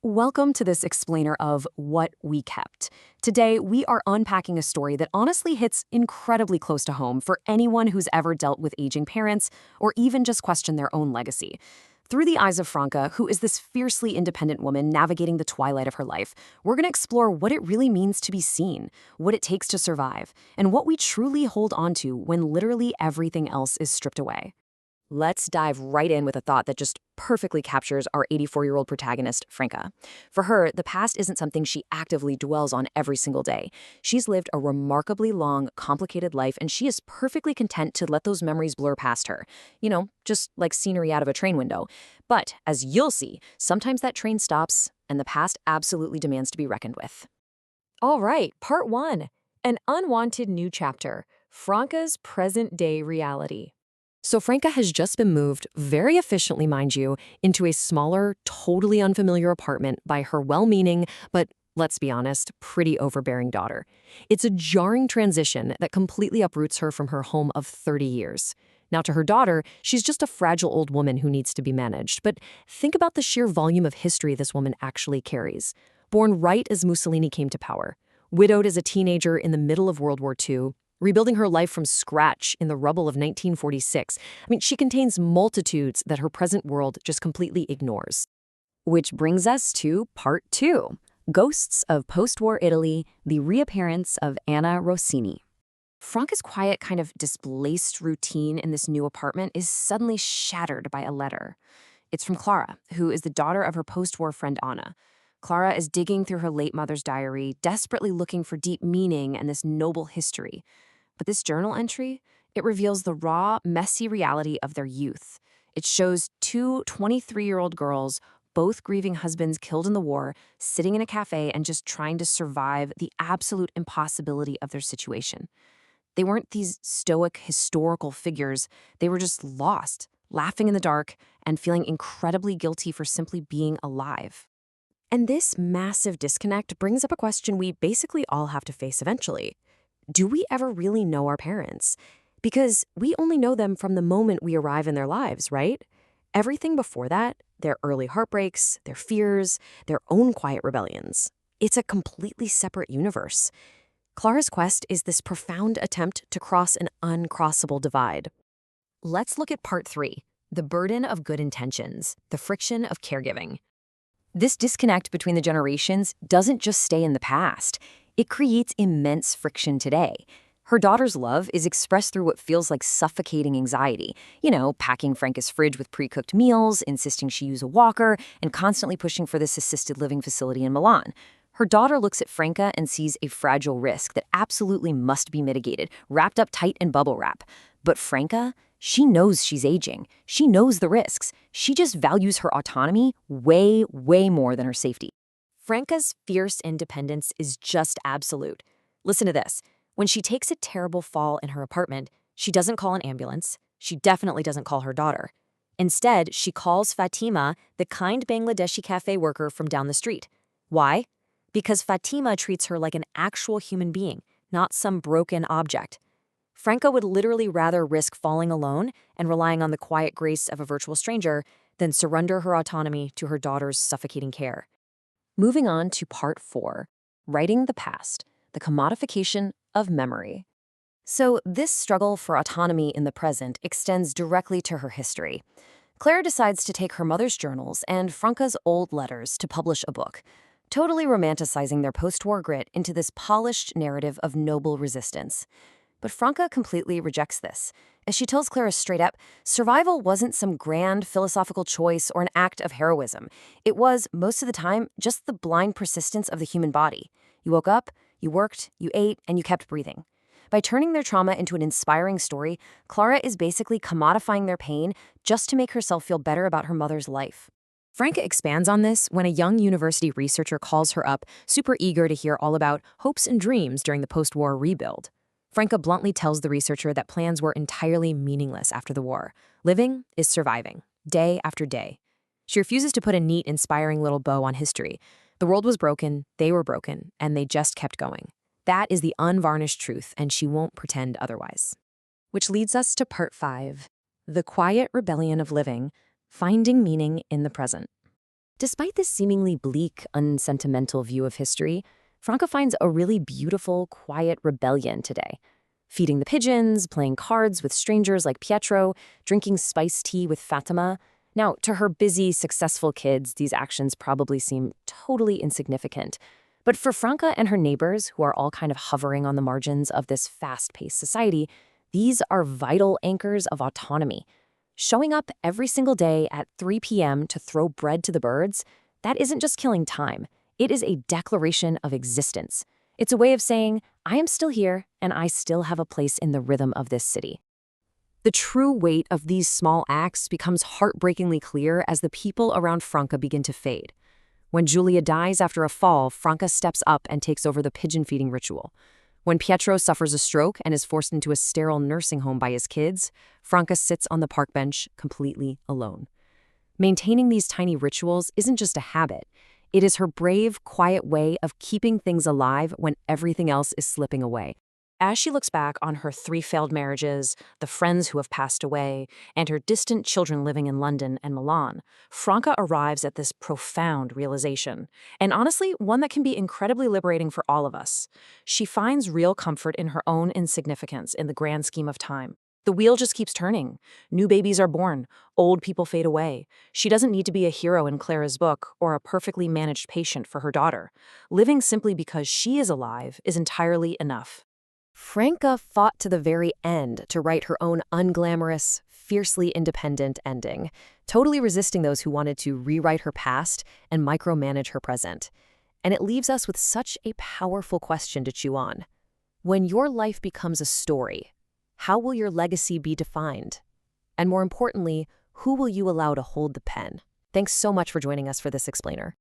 Welcome to this explainer of What We Kept. Today, we are unpacking a story that honestly hits incredibly close to home for anyone who's ever dealt with aging parents or even just questioned their own legacy. Through the eyes of Franca, who is this fiercely independent woman navigating the twilight of her life, we're going to explore what it really means to be seen, what it takes to survive, and what we truly hold on to when literally everything else is stripped away. Let's dive right in with a thought that just perfectly captures our 84-year-old protagonist, Franca. For her, the past isn't something she actively dwells on every single day. She's lived a remarkably long, complicated life, and she is perfectly content to let those memories blur past her. Just like scenery out of a train window. But, as you'll see, sometimes that train stops, and the past absolutely demands to be reckoned with. All right, part one, an unwanted new chapter, Franca's present-day reality. So Franca has just been moved, very efficiently mind you, into a smaller, totally unfamiliar apartment by her well-meaning, but let's be honest, pretty overbearing daughter. It's a jarring transition that completely uproots her from her home of 30 years. Now to her daughter, she's just a fragile old woman who needs to be managed, but think about the sheer volume of history this woman actually carries. Born right as Mussolini came to power, widowed as a teenager in the middle of World War II, rebuilding her life from scratch in the rubble of 1946. She contains multitudes that her present world just completely ignores. Which brings us to part two, Ghosts of Postwar Italy, the reappearance of Anna Rossini. Franca's quiet, kind of displaced routine in this new apartment is suddenly shattered by a letter. It's from Clara, who is the daughter of her post-war friend Anna. Clara is digging through her late mother's diary, desperately looking for deep meaning and this noble history. But this journal entry, it reveals the raw, messy reality of their youth. It shows two 23-year-old girls, both grieving husbands killed in the war, sitting in a cafe and just trying to survive the absolute impossibility of their situation. They weren't these stoic, historical figures. They were just lost, laughing in the dark, and feeling incredibly guilty for simply being alive. And this massive disconnect brings up a question we basically all have to face eventually. Do we ever really know our parents? Because we only know them from the moment we arrive in their lives, right? Everything before that, their early heartbreaks, their fears, their own quiet rebellions, it's a completely separate universe. Clara's quest is this profound attempt to cross an uncrossable divide. Let's look at part three, the burden of good intentions, the friction of caregiving. This disconnect between the generations doesn't just stay in the past. It creates immense friction today. Her daughter's love is expressed through what feels like suffocating anxiety. Packing Franca's fridge with pre-cooked meals, insisting she use a walker, and constantly pushing for this assisted living facility in Milan. Her daughter looks at Franca and sees a fragile risk that absolutely must be mitigated, wrapped up tight in bubble wrap. But Franca, she knows she's aging. She knows the risks. She just values her autonomy way, way more than her safety. Franca's fierce independence is just absolute. Listen to this. When she takes a terrible fall in her apartment, she doesn't call an ambulance. She definitely doesn't call her daughter. Instead, she calls Fatima, the kind Bangladeshi cafe worker from down the street. Why? Because Fatima treats her like an actual human being, not some broken object. Franca would literally rather risk falling alone and relying on the quiet grace of a virtual stranger than surrender her autonomy to her daughter's suffocating care. Moving on to part four, writing the past, the commodification of memory. So this struggle for autonomy in the present extends directly to her history. Claire decides to take her mother's journals and Franca's old letters to publish a book, totally romanticizing their post-war grit into this polished narrative of noble resistance. But Franca completely rejects this. As she tells Clara straight up, survival wasn't some grand philosophical choice or an act of heroism. It was, most of the time, just the blind persistence of the human body. You woke up, you worked, you ate, and you kept breathing. By turning their trauma into an inspiring story, Clara is basically commodifying their pain just to make herself feel better about her mother's life. Franca expands on this when a young university researcher calls her up, super eager to hear all about hopes and dreams during the post-war rebuild. Franca bluntly tells the researcher that plans were entirely meaningless after the war. Living is surviving, day after day. She refuses to put a neat, inspiring little bow on history. The world was broken, they were broken, and they just kept going. That is the unvarnished truth, and she won't pretend otherwise. Which leads us to part five, the quiet rebellion of living, finding meaning in the present. Despite this seemingly bleak, unsentimental view of history, Franca finds a really beautiful, quiet rebellion today. Feeding the pigeons, playing cards with strangers like Pietro, drinking spiced tea with Fatima. Now, to her busy, successful kids, these actions probably seem totally insignificant. But for Franca and her neighbors, who are all kind of hovering on the margins of this fast-paced society, these are vital anchors of autonomy. Showing up every single day at 3 p.m. to throw bread to the birds, that isn't just killing time. It is a declaration of existence. It's a way of saying, I am still here, and I still have a place in the rhythm of this city. The true weight of these small acts becomes heartbreakingly clear as the people around Franca begin to fade. When Giulia dies after a fall, Franca steps up and takes over the pigeon-feeding ritual. When Pietro suffers a stroke and is forced into a sterile nursing home by his kids, Franca sits on the park bench completely alone. Maintaining these tiny rituals isn't just a habit. It is her brave, quiet way of keeping things alive when everything else is slipping away. As she looks back on her 3 failed marriages, the friends who have passed away, and her distant children living in London and Milan, Franca arrives at this profound realization, and honestly, one that can be incredibly liberating for all of us. She finds real comfort in her own insignificance in the grand scheme of time. The wheel just keeps turning. New babies are born. Old people fade away. She doesn't need to be a hero in Clara's book or a perfectly managed patient for her daughter. Living simply because she is alive is entirely enough. Franca fought to the very end to write her own unglamorous, fiercely independent ending, totally resisting those who wanted to rewrite her past and micromanage her present. And it leaves us with such a powerful question to chew on. When your life becomes a story, how will your legacy be defined? And more importantly, who will you allow to hold the pen? Thanks so much for joining us for this explainer.